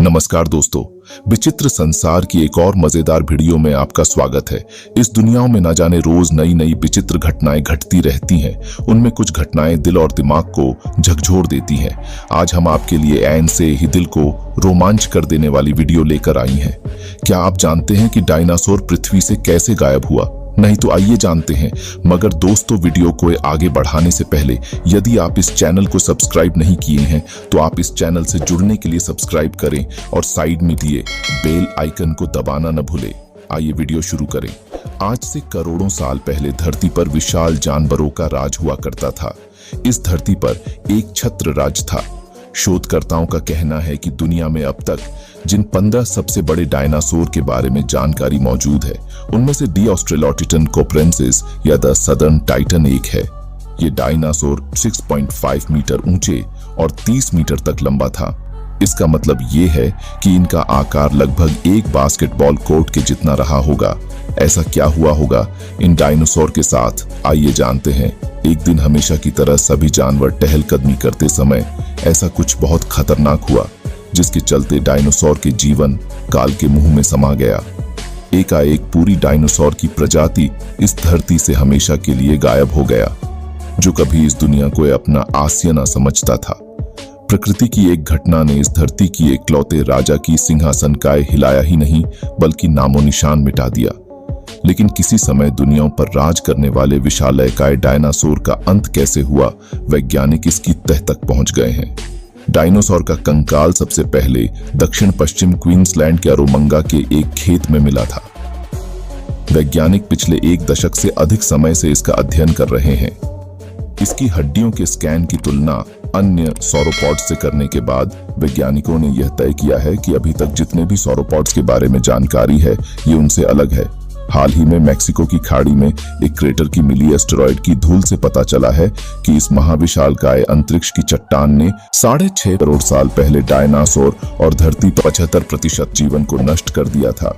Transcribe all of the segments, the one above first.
नमस्कार दोस्तों, विचित्र संसार की एक और मजेदार वीडियो में आपका स्वागत है। इस दुनिया में न जाने रोज नई नई विचित्र घटनाएं घटती रहती हैं। उनमें कुछ घटनाएं दिल और दिमाग को झकझोर देती हैं। आज हम आपके लिए ऐन से ही दिल को रोमांच कर देने वाली वीडियो लेकर आई हैं। क्या आप जानते हैं कि डायनासोर पृथ्वी से कैसे गायब हुआ? नहीं तो आइए जानते हैं। मगर दोस्तों, वीडियो को आगे बढ़ाने से पहले यदि आप इस चैनल को सब्सक्राइब नहीं किए हैं तो आप इस चैनल से जुड़ने के लिए सब्सक्राइब करें और साइड में दिए बेल आइकन को दबाना न भूलें। आइए वीडियो शुरू करें। आज से करोड़ों साल पहले धरती पर विशाल जानवरों का राज हुआ करता था। इस धरती पर एक छत्र राज था। शोधकर्ताओं का कहना है कि दुनिया में अब तक जिन 15 सबसे बड़े डायनासोर के बारे में जानकारी मौजूद है, उनमें से डी ऑस्ट्रेलोटिटन कोप्रेंसिस या द सदर्न टाइटन एक है। ये डायनासोर 6.5 मीटर ऊंचे और 30 मीटर तक लंबा था। इसका मतलब ये है कि इनका आकार लगभग एक बास्केटबॉल कोर्ट के जितना रहा होगा। ऐसा क्या हुआ होगा इन डायनासोर के साथ, आइए जानते हैं। एक दिन हमेशा की तरह सभी जानवर टहलकदमी करते समय ऐसा कुछ बहुत खतरनाक हुआ, जिसके चलते डायनासोर के जीवन काल के मुंह में समा गया। एकाएक पूरी डायनासोर की प्रजाति इस धरती से हमेशा के लिए गायब हो गया। जो कभी इस दुनिया को अपना आसियाना समझता था। प्रकृति की एक घटना ने इस धरती की एकलौते राजा की सिंहासन का हिलाया ही नहीं, बल्कि नामो निशान मिटा दिया। लेकिन किसी समय दुनियाओं पर राज करने वाले विशालकाय डायनासोर का अंत कैसे हुआ, वैज्ञानिक इसकी तह तक पहुंच गए हैं। डायनासोर का कंकाल सबसे पहले दक्षिण पश्चिम क्वींसलैंड के अरोमंगा के एक खेत में मिला था। वैज्ञानिक पिछले एक दशक से अधिक समय से इसका अध्ययन कर रहे हैं। इसकी हड्डियों के स्कैन की तुलना अन्य सौरोपॉड्स से करने के बाद वैज्ञानिकों ने यह तय किया है कि अभी तक जितने भी सौरोपॉड्स के बारे में जानकारी है, ये उनसे अलग है। हाल ही में मैक्सिको की खाड़ी में एक क्रेटर की मिली एस्टेरॉयड की धूल से पता चला है कि इस महाविशालकाय अंतरिक्ष की चट्टान ने 6.5 करोड़ साल पहले डायनासोर और धरती पर 75% जीवन को नष्ट कर दिया था।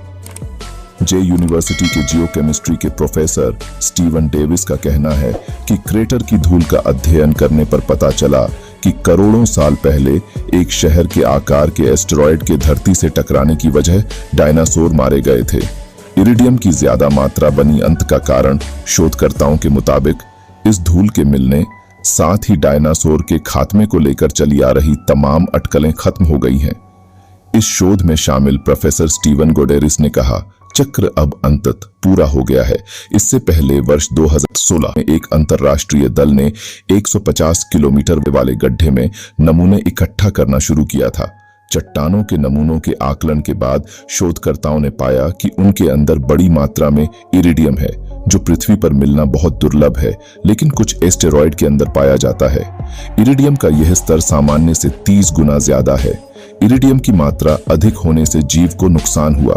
जे यूनिवर्सिटी के जियोकेमिस्ट्री के प्रोफेसर स्टीवन डेविस का कहना है कि क्रेटर की धूल का अध्ययन करने पर पता चला कि करोड़ों साल पहले एक शहर के आकार के एस्टेरॉयड के धरती से टकराने की वजह डायनासोर मारे गए थे। इरिडियम की ज्यादा मात्रा बनी अंत का कारण शोधकर्ताओं के मुताबिक इस धूल के मिलने, साथ ही डायनासोर के खात्मे को लेकर चली आ रही तमाम अटकलें खत्म हो गई हैं। इस शोध में शामिल प्रोफेसर स्टीवन गोडेरिस ने कहा, चक्र अब अंततः पूरा हो गया है। इससे पहले वर्ष 2016 में एक अंतर्राष्ट्रीय दल ने 150 किलोमीटर वाले गड्ढे में नमूने इकट्ठा करना शुरू किया था। चट्टानों के नमूनों के आकलन के बाद शोधकर्ताओं ने पाया कि उनके अंदर बड़ी मात्रा में इरिडियम है, जो पृथ्वी पर मिलना बहुत दुर्लभ है, लेकिन कुछ एस्टेरॉयड के अंदर पाया जाता है। इरिडियम का यह स्तर सामान्य से 30 गुना ज्यादा है। इरिडियम की मात्रा अधिक होने से जीव को नुकसान हुआ।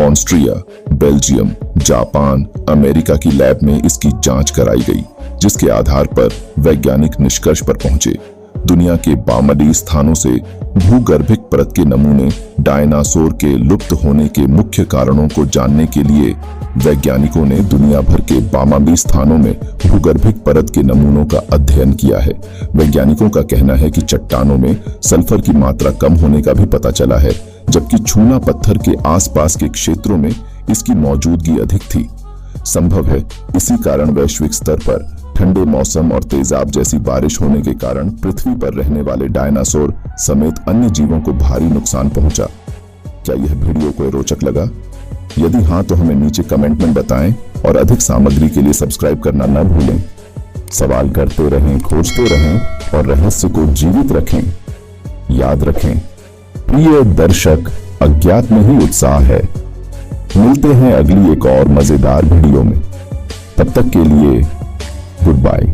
ऑस्ट्रिया, बेल्जियम, जापान, अमेरिका की लैब में इसकी जांच कराई गई, जिसके आधार पर वैज्ञानिक निष्कर्ष पर पहुंचे। दुनिया के 52 स्थानों से भूगर्भिक परत के नमूने डायनासोर के लुप्त होने के मुख्य कारणों को जानने के लिए वैज्ञानिकों ने दुनिया भर के 52 स्थानों में भूगर्भिक परत के नमूनों का अध्ययन किया है। वैज्ञानिकों का कहना है कि चट्टानों में सल्फर की मात्रा कम होने का भी पता चला है, जबकि चूना पत्थर के आसपास के क्षेत्रों में इसकी मौजूदगी अधिक थी। संभव है इसी कारण वैश्विक स्तर पर ठंडे मौसम और तेजाब जैसी बारिश होने के कारण पृथ्वी पर रहने वाले डायनासोर समेत अन्य जीवों को भारी नुकसान पहुंचा। क्या यह वीडियो को रोचक लगा? यदि हाँ तो हमें नीचे कमेंट में बताएं और अधिक सामग्री के लिए सब्सक्राइब करना न भूलें। सवाल करते रहें, खोजते रहें और रहस्य को जीवित रखें। याद रखें, प्रिय दर्शक, अज्ञात में ही उत्साह है। मिलते हैं अगली एक और मजेदार वीडियो में। तब तक के लिए गुड बाय।